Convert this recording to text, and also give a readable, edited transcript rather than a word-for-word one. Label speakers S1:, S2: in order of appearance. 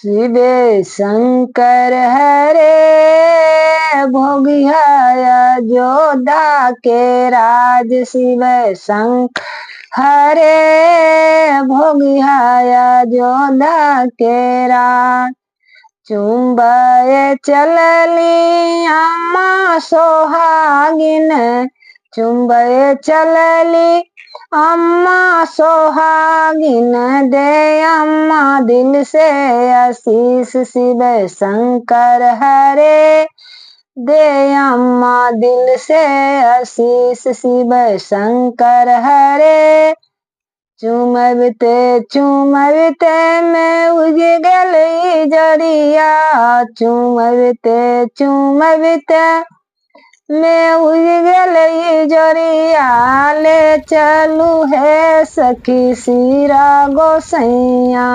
S1: शिवे शंकर हरे भोगिया जोधा के राज। शिव शंकर हरे भोगिया जोधा के राज। चुंबय चलली अम्मा सोहागिन। चुंबय चलली अम्मा सोहागिन। दे अम्मा दिल से आशीष। शिव शंकर हरे दे अम्मा दिल से आशीष। शिव शंकर हरे चुमबते चुमबते में उजगल जरिया। चुमबते चुमबते में उजगल जरिया। ले चलू है सखी सिरा गोसैया।